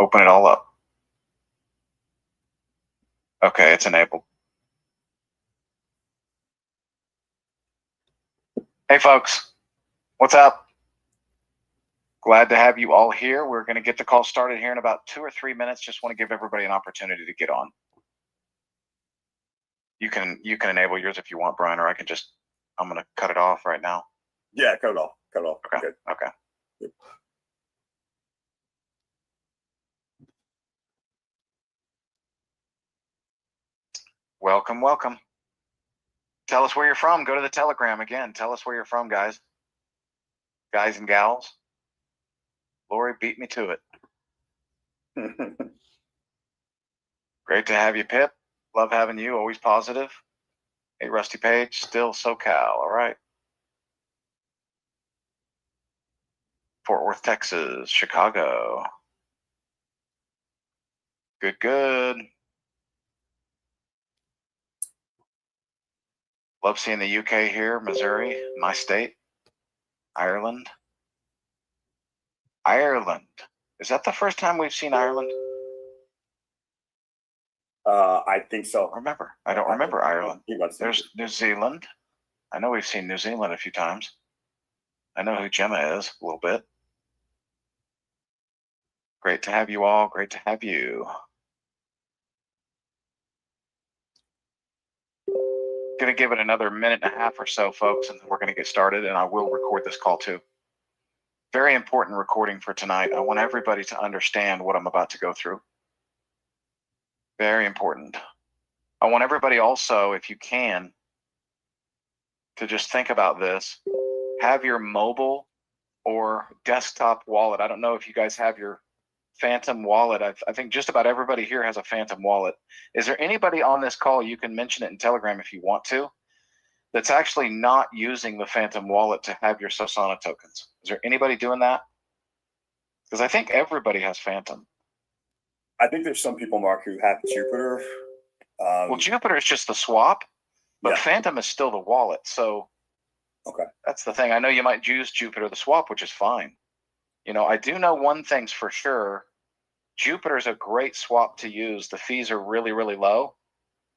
open it all up. Okay, it's enabled. Hey folks, what's up? Glad to have you all here. We're going to get the call started here in about 2 or 3 minutes. Just want to give everybody an opportunity to get on. You can enable yours if you want, Brian, or I'm going to cut it off right now. Yeah, cut it off. Cut it off. Okay. Good. Okay. Yep. Welcome, welcome. Tell us where you're from. Go to the Telegram again. Tell us where you're from, guys. Guys and gals. Lori beat me to it. Great to have you, Pip. Love having you. Always positive. Hey, Rusty Page. Still SoCal. All right. Fort Worth, Texas. Chicago. Good, good. Love seeing the UK here. Missouri, my state. Ireland. Ireland. Is that the first time we've seen Ireland? I think so. I don't remember Ireland. There's New Zealand. I know we've seen New Zealand a few times. I know who Gemma is a little bit. Great to have you all. Great to have you. Going to give it another minute and a half or so, folks, and then we're going to get started, and I will record this call too. Very important recording for tonight. I want everybody to understand what I'm about to go through. Very important. I want everybody also, if you can, to just think about this. Have your mobile or desktop wallet. I don't know if you guys have your Phantom wallet. I think just about everybody here has a Phantom wallet. Is there anybody on this call, you can mention it in Telegram if you want to, that's actually not using the Phantom wallet to have your Sosana tokens? Is there anybody doing that? Because I think everybody has Phantom. I think there's some people, Mark, who have Jupiter. Well, Jupiter is just the swap, but yeah. Phantom is still the wallet. So okay, that's the thing. I know you might use Jupiter the swap, which is fine. You know, I do know one thing's for sure. Jupiter is a great swap to use. The fees are really, really low.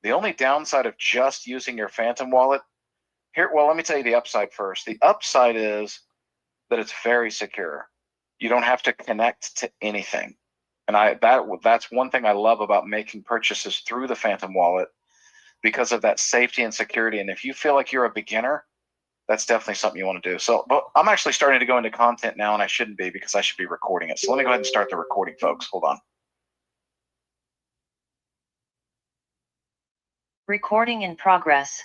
The only downside of just using your Phantom wallet here, well, let me tell you the upside first. The upside is that it's very secure. You don't have to connect to anything. And that's one thing I love about making purchases through the Phantom wallet, because of that safety and security. And if you feel like you're a beginner, that's definitely something you want to do. So, but I'm actually starting to go into content now, and I shouldn't be, because I should be recording it. So let me go ahead and start the recording, folks. Hold on. Recording in progress.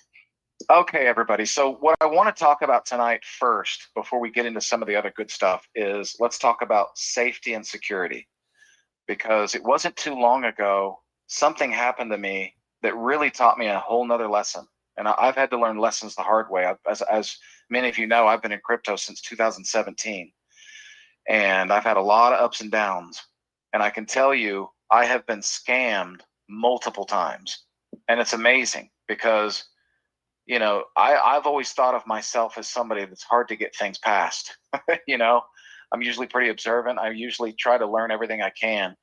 Okay, everybody. So what I want to talk about tonight first, before we get into some of the other good stuff, is let's talk about safety and security. Because it wasn't too long ago, something happened to me that really taught me a whole nother lesson. And I've had to learn lessons the hard way. As many of you know, I've been in crypto since 2017. And I've had a lot of ups and downs. And I can tell you, I have been scammed multiple times. And it's amazing because, you know, I've always thought of myself as somebody that's hard to get things past. You know, I'm usually pretty observant. I usually try to learn everything I can.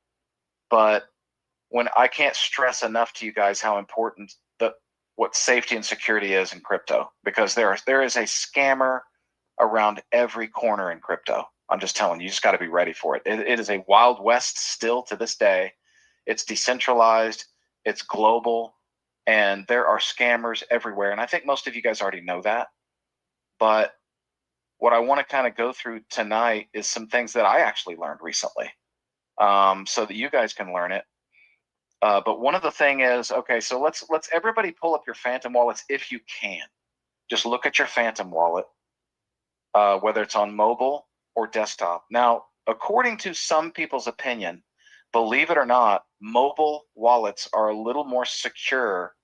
But when I can't stress enough to you guys how important what safety and security is in crypto, because there is a scammer around every corner in crypto. I'm just telling you, you just got to be ready for it. It is a wild west still to this day. It's decentralized, it's global, and there are scammers everywhere. And I think most of you guys already know that. But what I want to kind of go through tonight is some things that I actually learned recently, so that you guys can learn it. But one of the thing is, okay, so let's everybody pull up your Phantom wallets if you can. Just look at your Phantom wallet, whether it's on mobile or desktop. Now, according to some people's opinion, believe it or not, mobile wallets are a little more secure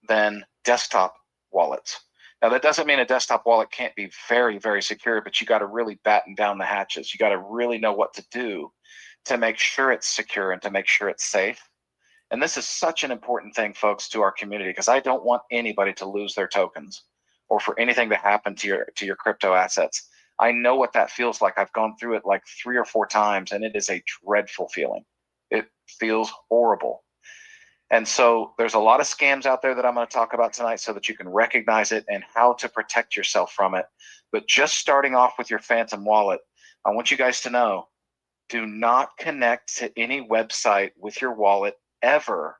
than desktop wallets. Now, that doesn't mean a desktop wallet can't be very, very secure, but you got to really batten down the hatches. You got to really know what to do to make sure it's secure and to make sure it's safe. And this is such an important thing, folks, to our community, because I don't want anybody to lose their tokens or for anything to happen to your crypto assets. I know what that feels like. I've gone through it like 3 or 4 times, and it is a dreadful feeling. It feels horrible. And so there's a lot of scams out there that I'm going to talk about tonight so that you can recognize it and how to protect yourself from it. But just starting off with your Phantom wallet, I want you guys to know, do not connect to any website with your wallet ever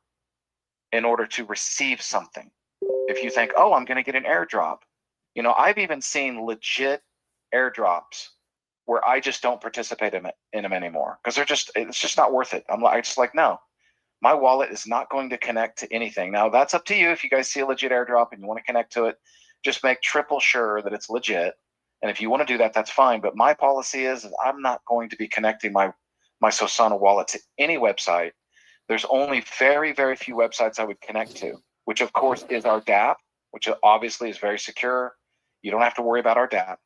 in order to receive something. If you think, oh, I'm going to get an airdrop. You know, I've even seen legit airdrops where I just don't participate in them anymore because it's just not worth it. I just like, no, my wallet is not going to connect to anything. Now that's up to you. If you guys see a legit airdrop and you want to connect to it, just make triple sure that it's legit. And if you want to do that, that's fine. But my policy is I'm not going to be connecting my Sosana wallet to any website. There's only very, very few websites I would connect to, which of course is our DApp, which obviously is very secure. You don't have to worry about our DApp.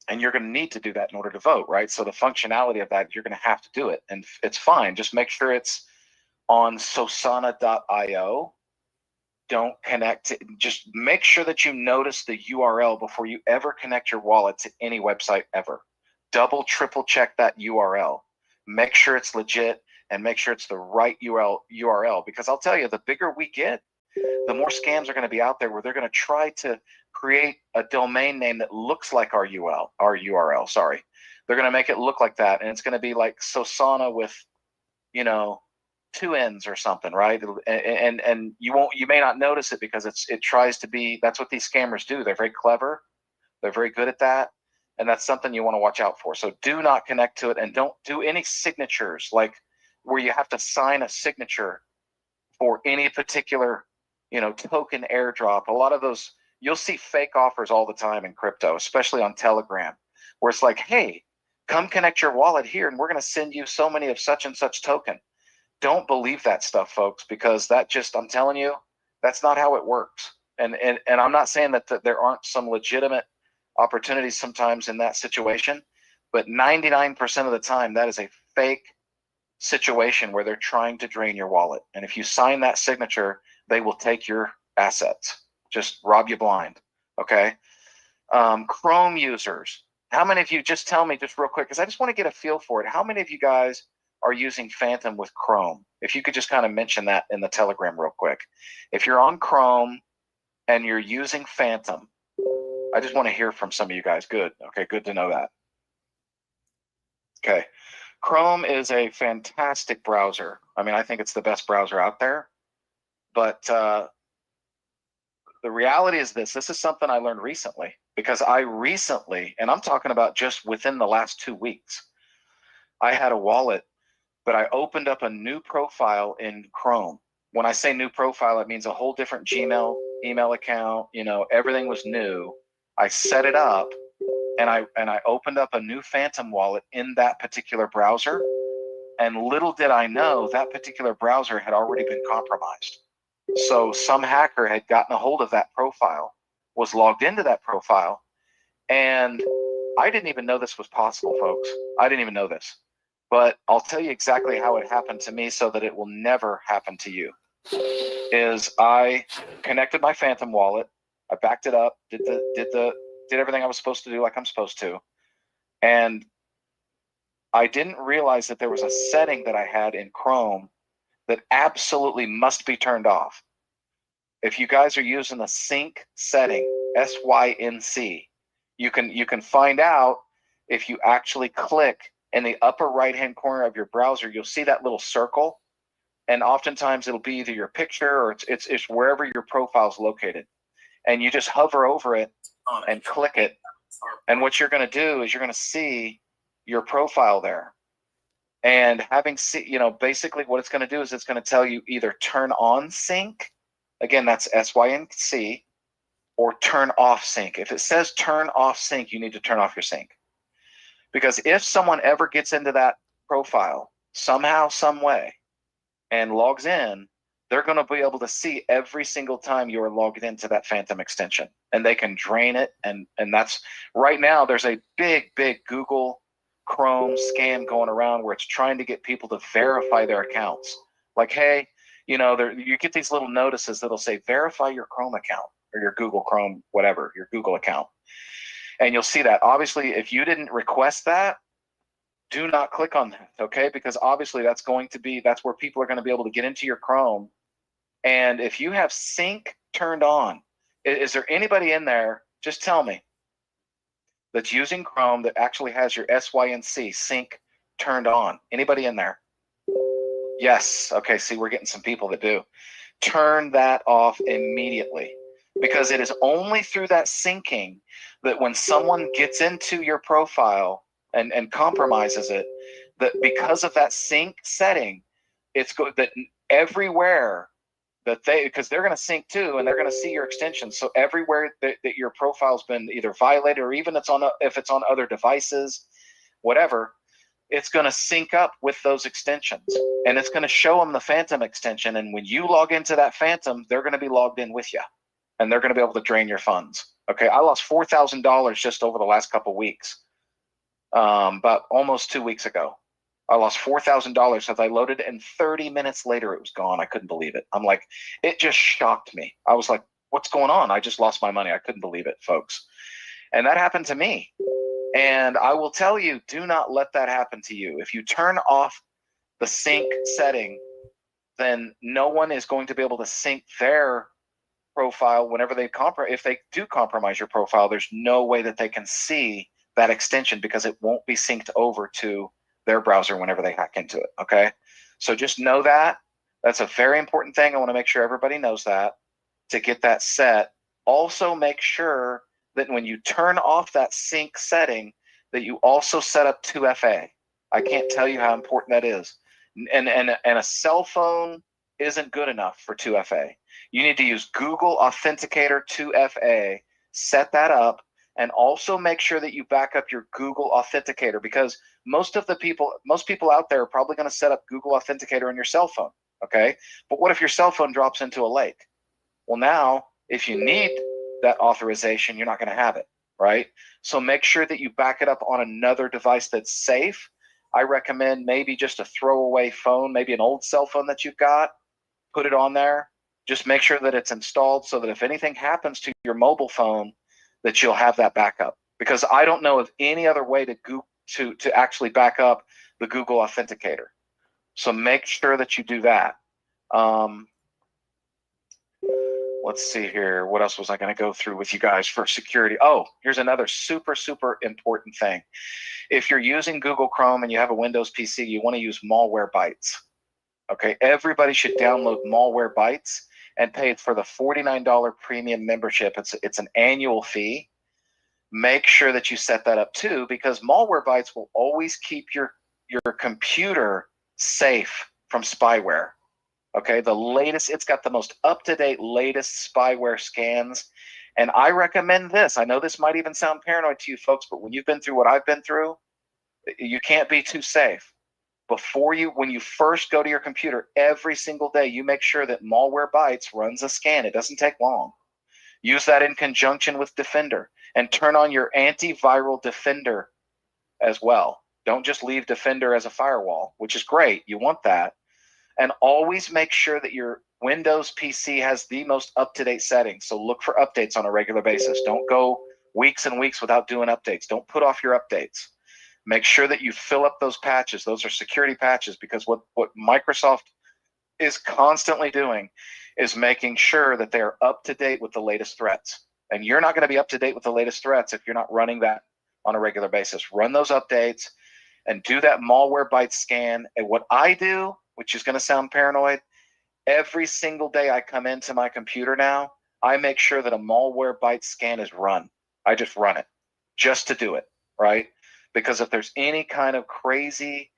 And you're going to need to do that in order to vote, right? So the functionality of that, you're going to have to do it. And it's fine. Just make sure it's on Sosana.io. Don't connect to, just make sure that you notice the URL before you ever connect your wallet to any website ever. Double, triple check that URL. Make sure it's legit and make sure it's the right URL. Because I'll tell you, the bigger we get, the more scams are going to be out there where they're going to try to create a domain name that looks like our URL. Sorry, they're going to make it look like that, and it's going to be like Sosana with, you know, 2 N's or something, right? And you may not notice it because it tries to be. That's what these scammers do. They're very clever. They're very good at that, and that's something you want to watch out for. So do not connect to it, and don't do any signatures like where you have to sign a signature for any particular, you know, token airdrop. A lot of those, you'll see fake offers all the time in crypto, especially on Telegram, where it's like, hey, come connect your wallet here and we're going to send you so many of such and such token. Don't believe that stuff, folks, because that just, I'm telling you, that's not how it works. And I'm not saying that there aren't some legitimate opportunities sometimes in that situation, but 99% of the time that is a fake situation where they're trying to drain your wallet. And if you sign that signature, they will take your assets, just rob you blind. Okay. Chrome users, how many of you, just tell me just real quick, because I just want to get a feel for it. How many of you guys are using Phantom with Chrome? If you could just kind of mention that in the Telegram real quick. If you're on Chrome and you're using Phantom, I just want to hear from some of you guys. Good. Okay, good to know that. Okay. Chrome is a fantastic browser. I mean, I think it's the best browser out there. But the reality is this is something I learned recently, because I recently, and I'm talking about just within the last 2 weeks, I had a wallet, but I opened up a new profile in Chrome. When I say new profile, it means a whole different Gmail email account. You know, everything was new. I set it up, and I opened up a new Phantom wallet in that particular browser. And little did I know that particular browser had already been compromised. So some hacker had gotten a hold of that profile, was logged into that profile, and I didn't even know this was possible, folks. I didn't even know this. But I'll tell you exactly how it happened to me so that it will never happen to you. Is I connected my Phantom wallet, I backed it up, did everything I was supposed to do like I'm supposed to, and I didn't realize that there was a setting that I had in Chrome that absolutely must be turned off. If you guys are using the sync setting, SYNC, you can find out if you actually click in the upper right-hand corner of your browser. You'll see that little circle, and oftentimes it'll be either your picture or it's wherever your profile is located. And you just hover over it and click it. And what you're going to do is you're going to see your profile there. And basically what it's going to do is it's going to tell you either turn on sync, again, that's SYNC, or turn off sync. If it says turn off sync, you need to turn off your sync. Because if someone ever gets into that profile somehow, some way, and logs in, they're going to be able to see every single time you are logged into that Phantom extension, and they can drain it. And that's right now. There's a big Google Chrome scam going around where it's trying to get people to verify their accounts. Like, hey, you get these little notices that'll say verify your Chrome account or your Google Chrome, whatever, your Google account. And you'll see that. Obviously, if you didn't request that, do not click on that, okay? Because obviously that's where people are going to be able to get into your Chrome. And if you have sync turned on, is there anybody in there, just tell me, that's using Chrome that actually has your SYNC sync turned on? Anybody in there? Yes. Okay, see, we're getting some people that do. Turn that off immediately, because it is only through that syncing that when someone gets into your profile and compromises it, that because of that sync setting, it's good that everywhere that because they're going to sync too, and they're going to see your extensions. So everywhere that your profile's been either violated, or even if it's on other devices, whatever, it's going to sync up with those extensions, and it's going to show them the Phantom extension. And when you log into that Phantom, they're going to be logged in with you, and they're going to be able to drain your funds. Okay, I lost $4,000 just over the last couple of weeks, about almost 2 weeks ago. I lost $4,000 as I loaded it, and 30 minutes later it was gone. I couldn't believe it. I'm like, it just shocked me. I was like, what's going on? I just lost my money. I couldn't believe it, folks. And that happened to me. And I will tell you, do not let that happen to you. If you turn off the sync setting, then no one is going to be able to sync their profile whenever if they do compromise your profile. There's no way that they can see that extension, because it won't be synced over to their browser whenever they hack into it. Okay, so just know that. That's a very important thing. I want to make sure everybody knows that, to get that set. Also, make sure that when you turn off that sync setting, that you also set up 2FA. I can't tell you how important that is. And a cell phone isn't good enough for 2FA. You need to use Google Authenticator 2FA. Set that up, and also make sure that you back up your Google Authenticator, because most people out there are probably going to set up Google Authenticator on your cell phone. Okay, but what if your cell phone drops into a lake? Well, now if you need that authorization, you're not going to have it, right? So make sure that you back it up on another device that's safe. I recommend maybe just a throwaway phone, maybe an old cell phone that you've got, put it on there. Just make sure that it's installed, so that if anything happens to your mobile phone, that you'll have that backup. Because I don't know of any other way to actually back up the Google Authenticator. So make sure that you do that. Let's see here. What else was I going to go through with you guys for security? Oh, here's another super, super important thing. If you're using Google Chrome and you have a Windows PC, you want to use Malwarebytes. Okay, everybody should download Malwarebytes and pay for the $49 premium membership. It's an annual fee. Make sure that you set that up too, because Malwarebytes will always keep your computer safe from spyware. Okay, it's got the most up-to-date latest spyware scans. And I recommend this. I know this might even sound paranoid to you folks, but when you've been through what I've been through, you can't be too safe. When you first go to your computer every single day, you make sure that Malwarebytes runs a scan. It doesn't take long. Use that in conjunction with Defender, and turn on your antiviral Defender as well. Don't just leave Defender as a firewall, which is great. You want that. And always make sure that your Windows PC has the most up-to-date settings. So look for updates on a regular basis. Don't go weeks and weeks without doing updates. Don't put off your updates. Make sure that you fill up those patches. Those are security patches, because what Microsoft is constantly doing is making sure that they are up to date with the latest threats. And you're not going to be up to date with the latest threats if you're not running that on a regular basis. Run those updates and do that Malwarebytes scan. And what I do, which is going to sound paranoid, every single day I come into my computer now, I make sure that a Malwarebytes scan is run. I just run it just to do it, right? Because if there's any kind of crazy,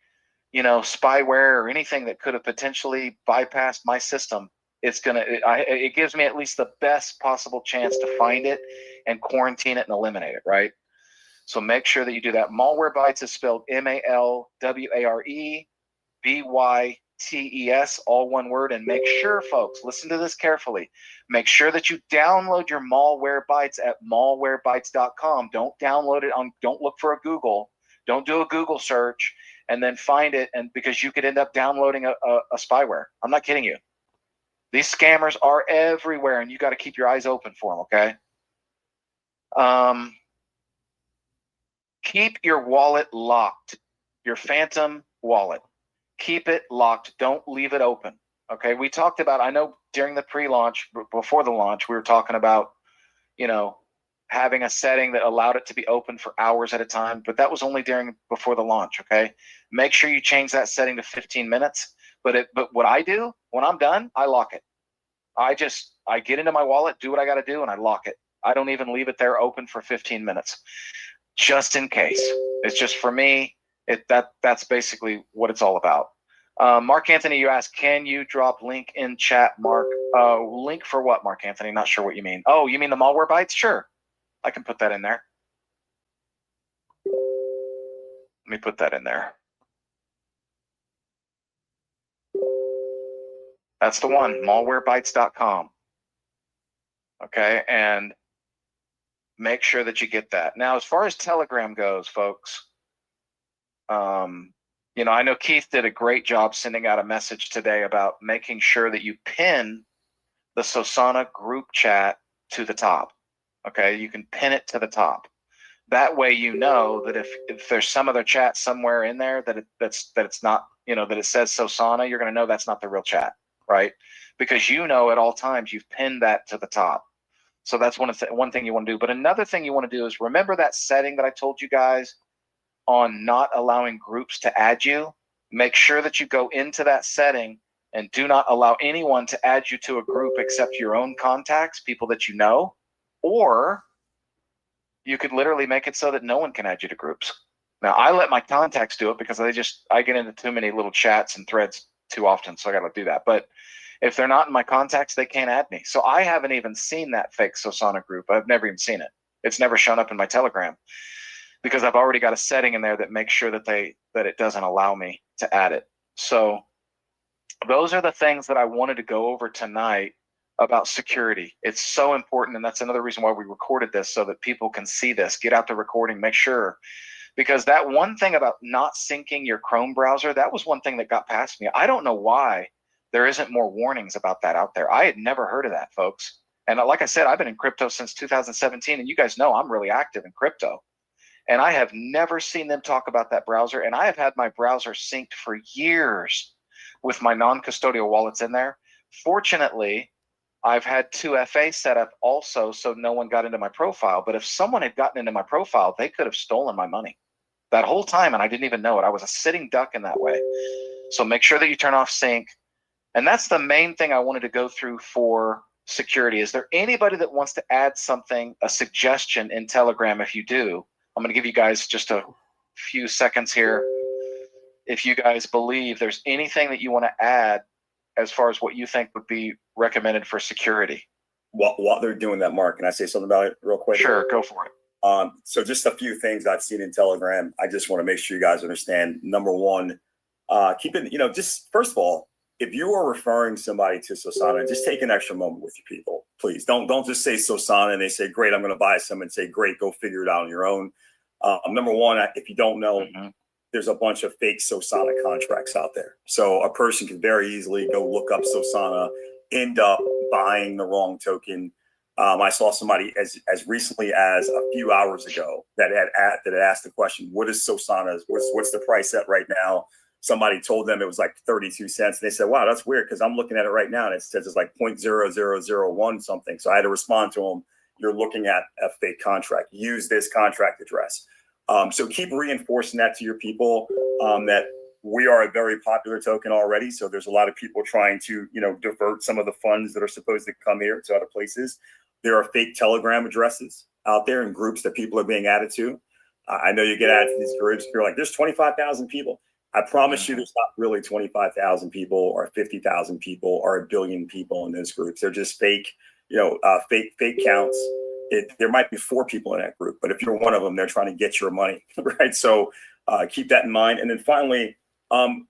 spyware or anything that could have potentially bypassed my system, it gives me at least the best possible chance to find it and quarantine it and eliminate it, right? So make sure that you do that. Malwarebytes is spelled Malwarebytes, all one word. And make sure, folks, listen to this carefully. Make sure that you download your Malwarebytes at malwarebytes.com. Don't download it don't look for a Google. Don't do a Google search and then find it, and because you could end up downloading a spyware. I'm not kidding you. These scammers are everywhere, and you got to keep your eyes open for them, okay? Keep your wallet locked your phantom wallet. Keep it locked. Don't leave it open. Okay. We talked about, I know during the pre-launch, before the launch, we were talking about, having a setting that allowed it to be open for hours at a time, but that was only before the launch. Okay. Make sure you change that setting to 15 minutes. But what I do when I'm done, I lock it. I get into my wallet, do what I got to do, and I lock it. I don't even leave it there open for 15 minutes, just in case. It's just, for me, that's basically what it's all about. Mark Anthony, you asked, can you drop link in chat, Mark? Link for what, Mark Anthony? Not sure what you mean. Oh, you mean the malware bytes? Sure, I can put that in there. Let me put that in there. That's the one, malwarebytes.com. Okay, and make sure that you get that. Now, as far as Telegram goes, folks, I know Keith did a great job sending out a message today about making sure that you pin the Sosana group chat to the top. Okay, you can pin it to the top. That way, you know that if there's some other chat somewhere in there that it's not, that it says Sosana, you're going to know that's not the real chat, right? Because at all times you've pinned that to the top. So that's one thing you want to do. But another thing you want to do is remember that setting that I told you guys on not allowing groups to add you. Make sure that you go into that setting and do not allow anyone to add you to a group except your own contacts, people that you know, or you could literally make it so that no one can add you to groups. Now, I let my contacts do it because I get into too many little chats and threads too often, so I got to do that. But if they're not in my contacts, they can't add me. So I haven't even seen that fake Sosana group. I've never even seen it. It's never shown up in my Telegram because I've already got a setting in there that makes sure that it doesn't allow me to add it. So those are the things that I wanted to go over tonight about security. It's so important, and that's another reason why we recorded this, so that people can see this. Get out the recording, make sure. Because that one thing about not syncing your Chrome browser, that was one thing that got past me. I don't know why there isn't more warnings about that out there. I had never heard of that, folks. And like I said, I've been in crypto since 2017, and you guys know I'm really active in crypto. And I have never seen them talk about that browser. And I have had my browser synced for years with my non-custodial wallets in there. Fortunately, I've had 2FA set up also, so no one got into my profile. But if someone had gotten into my profile, they could have stolen my money that whole time, and I didn't even know it. I was a sitting duck in that way. So make sure that you turn off sync. And that's the main thing I wanted to go through for security. Is there anybody that wants to add something, a suggestion in Telegram? If you do, I'm going to give you guys just a few seconds here. If you guys believe there's anything that you want to add as far as what you think would be recommended for security. While they're doing that, Mark, can I say something about it real quick? Sure, go for it. So just a few things I've seen in Telegram. I just want to make sure you guys understand. Number one, keeping, just first of all, if you are referring somebody to Sosana, just take an extra moment with your people, please. Don't just say Sosana and they say, great, I'm going to buy some, and say, great, go figure it out on your own. Number one, if you don't know, there's a bunch of fake Sosana contracts out there. So a person can very easily go look up Sosana, end up buying the wrong token. I saw somebody as recently as a few hours ago that had asked the question, what is Sosana? What's the price at right now? Somebody told them it was like 32 cents. And they said, wow, that's weird, because I'm looking at it right now and it says it's like 0.0001 something. So I had to respond to them, you're looking at a fake contract. Use this contract address. So keep reinforcing that to your people, that we are a very popular token already. So there's a lot of people trying to, divert some of the funds that are supposed to come here to other places. There are fake Telegram addresses out there in groups that people are being added to. I know you get added to these groups. You're like, there's 25,000 people. I promise you there's not really 25,000 people or 50,000 people or a billion people in those groups. They're just fake, fake counts. There might be 4 people in that group, but if you're one of them, they're trying to get your money, right? So keep that in mind. And then finally,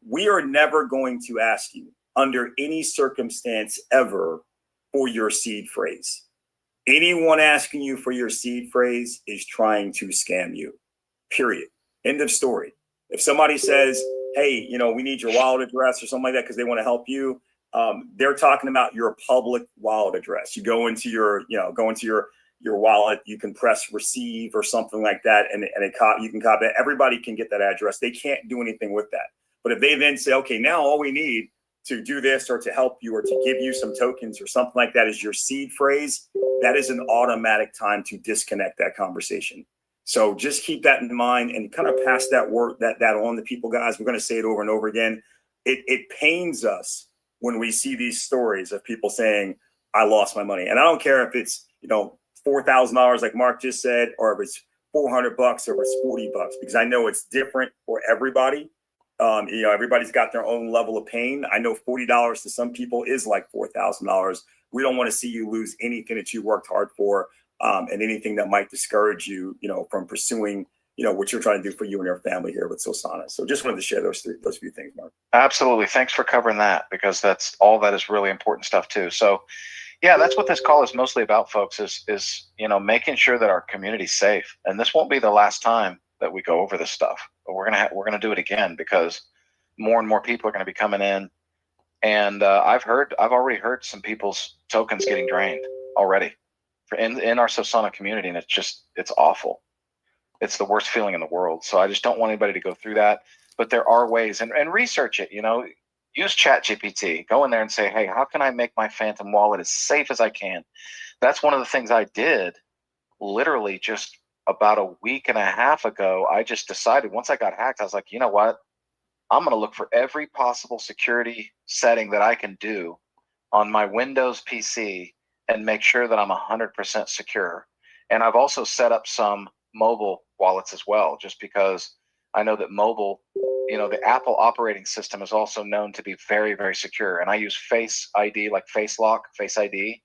we are never going to ask you under any circumstance ever for your seed phrase. Anyone asking you for your seed phrase is trying to scam you, period. End of story. If somebody says, hey, we need your wallet address or something like that because they want to help you, they're talking about your public wallet address. You go into your your wallet, you can press receive or something like that, and you can copy it. Everybody can get that address. They can't do anything with that. But if they then say, okay, now all we need to do this or to help you or to give you some tokens or something like that is your seed phrase, that is an automatic time to disconnect that conversation. So just keep that in mind and kind of pass that word that on to people, guys. We're going to say it over and over again. It pains us when we see these stories of people saying, I lost my money. And I don't care if it's, $4,000 like Mark just said, or if it's $400 or if it's $40, because I know it's different for everybody. Everybody's got their own level of pain. I know $40 to some people is like $4,000. We don't want to see you lose anything that you worked hard for, and anything that might discourage you, from pursuing, what you're trying to do for you and your family here with Sosana. So just wanted to share those few things, Mark. Absolutely. Thanks for covering that, because that is really important stuff too. So yeah, that's what this call is mostly about, folks, is making sure that our community's safe. And this won't be the last time that we go over this stuff. But we're gonna do it again, because more and more people are going to be coming in. And I've already heard some people's tokens getting drained already in our Sosana community, and it's awful. It's the worst feeling in the world. So I just don't want anybody to go through that. But there are ways, and research it. Use ChatGPT. Go in there and say, hey, how can I make my Phantom wallet as safe as I can? That's one of the things I did literally just about a week and a half ago. I just decided, once I got hacked, I was like, you know what? I'm going to look for every possible security setting that I can do on my Windows PC and make sure that I'm 100% secure. And I've also set up some mobile wallets as well, just because I know that mobile, the Apple operating system is also known to be very, very secure. And I use Face ID, like Face Lock, Face ID.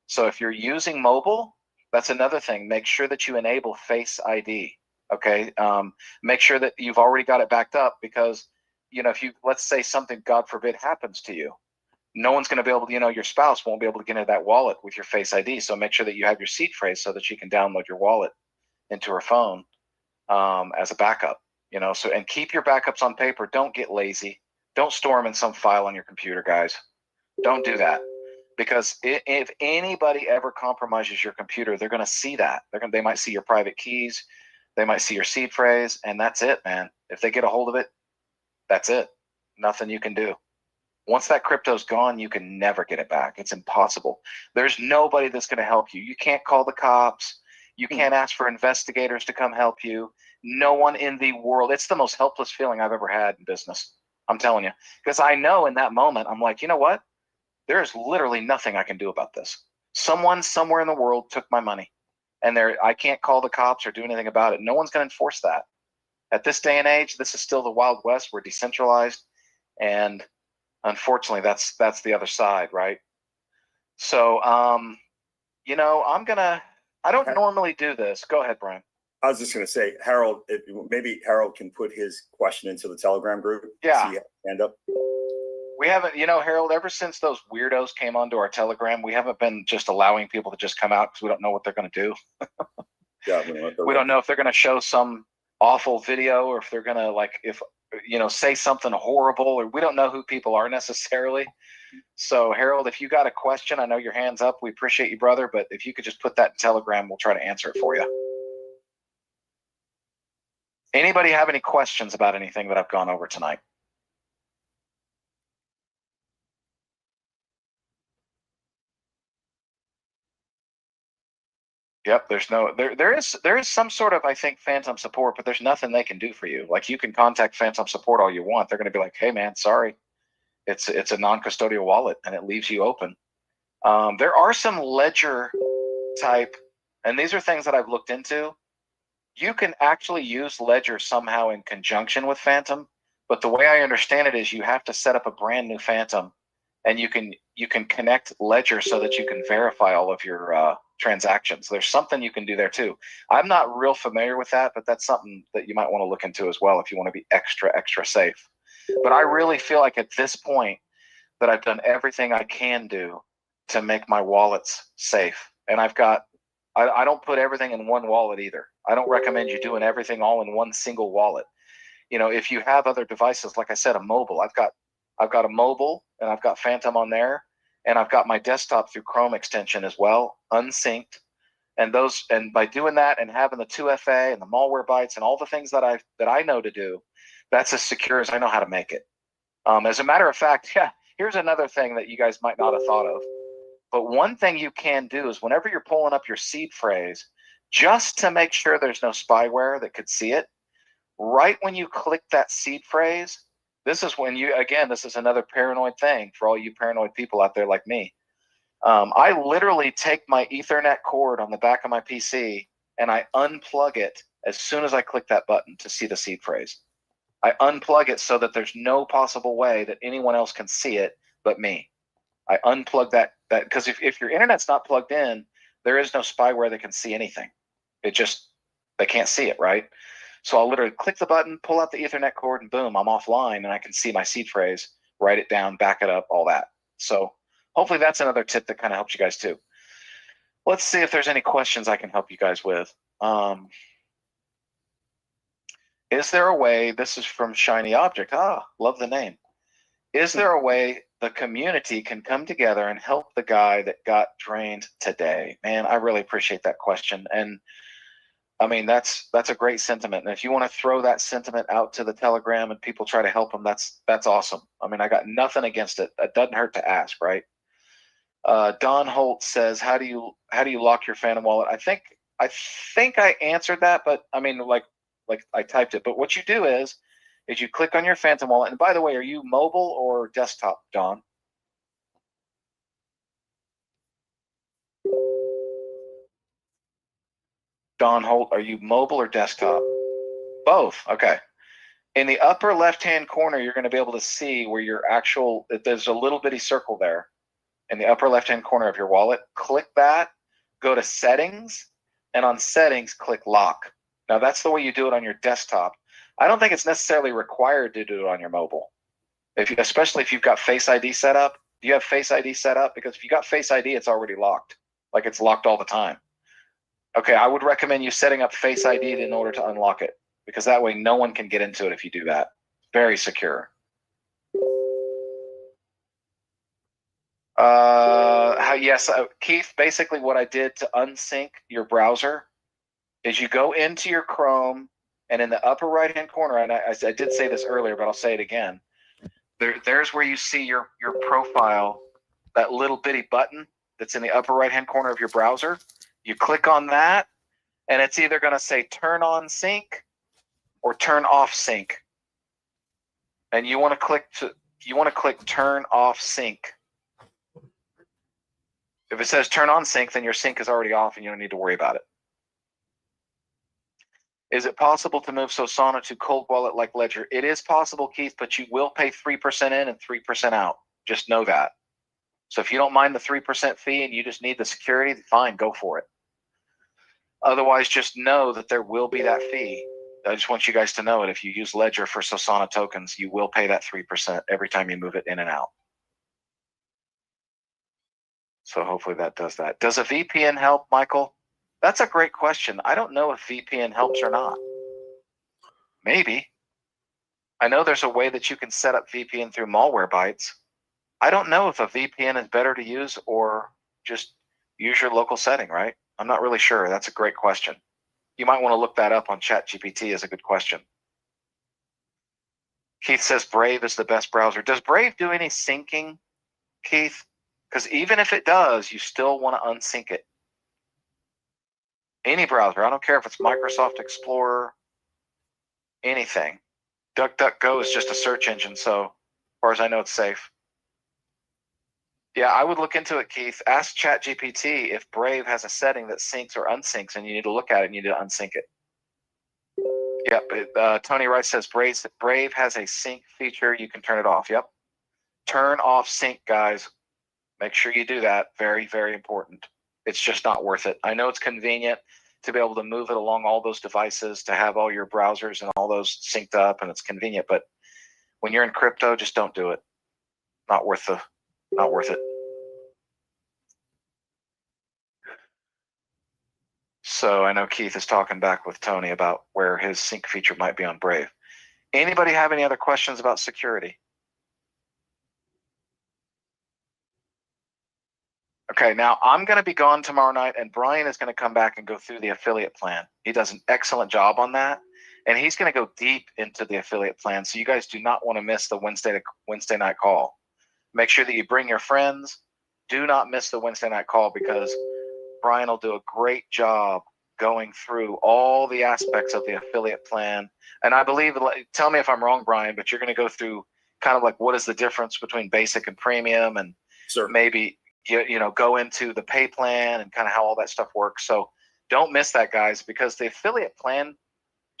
So if you're using mobile, that's another thing. Make sure that you enable Face ID. Okay. Make sure that you've already got it backed up, because, if let's say something, God forbid, happens to you, no one's going to be able to, your spouse won't be able to get into that wallet with your Face ID. So make sure that you have your seed phrase so that she can download your wallet into her phone as a backup. So, and keep your backups on paper. Don't get lazy. Don't store them in some file on your computer, guys. Don't do that, because if anybody ever compromises your computer, they're going to see that. They might see your private keys. They might see your seed phrase, and that's it, man. If they get a hold of it, that's it. Nothing you can do. Once that crypto's gone, you can never get it back. It's impossible. There's nobody that's going to help you. You can't call the cops. You can't ask for investigators to come help you. No one in the world. It's the most helpless feeling I've ever had in business. I'm telling you. Because I know in that moment, I'm like, you know what? There's literally nothing I can do about this. Someone somewhere in the world took my money. And I can't call the cops or do anything about it. No one's going to enforce that. At this day and age, this is still the Wild West. We're decentralized. And unfortunately, that's the other side, right? So, I don't normally do this. Go ahead, Brian. I was just going to say, Harold, maybe Harold can put his question into the Telegram group. Yeah. Hand up. We haven't, Harold, ever since those weirdos came onto our Telegram, we haven't been just allowing people to just come out, because we don't know what they're going to do. Yeah, we don't know if they're going to show some awful video, or if they're going to, say something horrible, or we don't know who people are necessarily. So, Harold, if you got a question, I know your hand's up. We appreciate you, brother. But if you could just put that in Telegram, we'll try to answer it for you. Anybody have any questions about anything that I've gone over tonight? Yep, there is some sort of, I think, Phantom support, but there's nothing they can do for you. Like, you can contact Phantom support all you want. They're going to be like, hey man, sorry. It's a non-custodial wallet, and it leaves you open. There are some ledger type, and these are things that I've looked into. You can actually use Ledger somehow in conjunction with Phantom, but the way I understand it is you have to set up a brand new Phantom, and you can connect Ledger so that you can verify all of your transactions. There's something you can do there too. I'm not real familiar with that, but that's something that you might want to look into as well if you want to be extra safe. But I really feel like at this point that I've done everything I can do to make my wallets safe. And I don't put everything in one wallet either. I don't recommend you doing everything all in one single wallet. If you have other devices, like I said, a mobile, I've got a mobile, and I've got Phantom on there, and I've got my desktop through Chrome extension as well, unsynced. And by doing that and having the 2FA and the malware bytes and all the things that I know to do, that's as secure as I know how to make it. As a matter of fact, yeah, here's another thing that you guys might not have thought of. But one thing you can do is whenever you're pulling up your seed phrase, just to make sure there's no spyware that could see it, right when you click that seed phrase, this is when this is another paranoid thing for all you paranoid people out there like me. I literally take my Ethernet cord on the back of my PC and I unplug it as soon as I click that button to see the seed phrase. I unplug it so that there's no possible way that anyone else can see it but me. I unplug that because if your internet's not plugged in, there is no spyware that can see anything. They can't see it, right? So I'll literally click the button, pull out the Ethernet cord, and boom, I'm offline and I can see my seed phrase, write it down, back it up, all that. So hopefully that's another tip that kind of helps you guys too. Let's see if there's any questions I can help you guys with. Is there a way, this is from Shiny Object, love the name. Is there a way the community can come together and help the guy that got drained today? Man, I really appreciate that question. And I mean, that's a great sentiment. And if you want to throw that sentiment out to the Telegram and people try to help them, that's awesome. I mean, I got nothing against it. It doesn't hurt to ask, right? Don Holt says, how do you lock your Phantom wallet? I think I answered that, but I mean, like I typed it. But what you do is you click on your Phantom wallet. And by the way, are you mobile or desktop, Don? Don Holt, are you mobile or desktop? Both. Okay. In the upper left-hand corner, you're going to be able to see where your there's a little bitty circle there in the upper left-hand corner of your wallet. Click that, go to settings, and on settings, click lock. Now that's the way you do it on your desktop. I don't think it's necessarily required to do it on your mobile. Especially if you've got Face ID set up. Do you have Face ID set up? Because if you got Face ID, it's already locked. Like it's locked all the time. Okay, I would recommend you setting up Face ID in order to unlock it, because that way no one can get into it if you do that. Very secure. Yes, Keith, basically what I did to unsync your browser is you go into your Chrome, and in the upper right-hand corner, and I did say this earlier, but I'll say it again, there's where you see your profile, that little bitty button that's in the upper right-hand corner of your browser. You click on that, and it's either going to say turn on sync or turn off sync. And you want to click turn off sync. If it says turn on sync, then your sync is already off and you don't need to worry about it. Is it possible to move Sosana to cold wallet like Ledger? It is possible, Keith, but you will pay 3% in and 3% out. Just know that. So if you don't mind the 3% fee and you just need the security, fine, go for it. Otherwise, just know that there will be that fee. I just want you guys to know it. If you use Ledger for Sosana tokens, you will pay that 3% every time you move it in and out. So hopefully that does that. Does a VPN help, Michael? That's a great question. I don't know if VPN helps or not. Maybe. I know there's a way that you can set up VPN through malware bytes. I don't know if a VPN is better to use or just use your local setting, right? I'm not really sure. That's a great question. You might want to look that up on ChatGPT is a good question. Keith says Brave is the best browser. Does Brave do any syncing, Keith? Because even if it does, you still want to unsync it. Any browser, I don't care if it's Microsoft Explorer, anything. DuckDuckGo is just a search engine, so as far as I know, it's safe. Yeah, I would look into it, Keith. Ask ChatGPT if Brave has a setting that syncs or unsyncs, and you need to look at it and you need to unsync it. Yep, Tony Rice says Brave has a sync feature. You can turn it off. Yep. Turn off sync, guys. Make sure you do that. Very, very important. It's just not worth it. I know it's convenient to be able to move it along all those devices, to have all your browsers and all those synced up, and it's convenient. But when you're in crypto, just don't do it. Not worth it. So I know Keith is talking back with Tony about where his sync feature might be on Brave. Anybody have any other questions about security? Okay, now I'm going to be gone tomorrow night, and Brian is going to come back and go through the affiliate plan. He does an excellent job on that, and he's going to go deep into the affiliate plan. So you guys do not want to miss the Wednesday night call. Make sure that you bring your friends. Do not miss the Wednesday night call, because Brian will do a great job going through all the aspects of the affiliate plan. And I believe, tell me if I'm wrong, Brian, but you're going to go through kind of like what is the difference between basic and premium, and maybe go into the pay plan and kind of how all that stuff works. So don't miss that, guys, because the affiliate plan,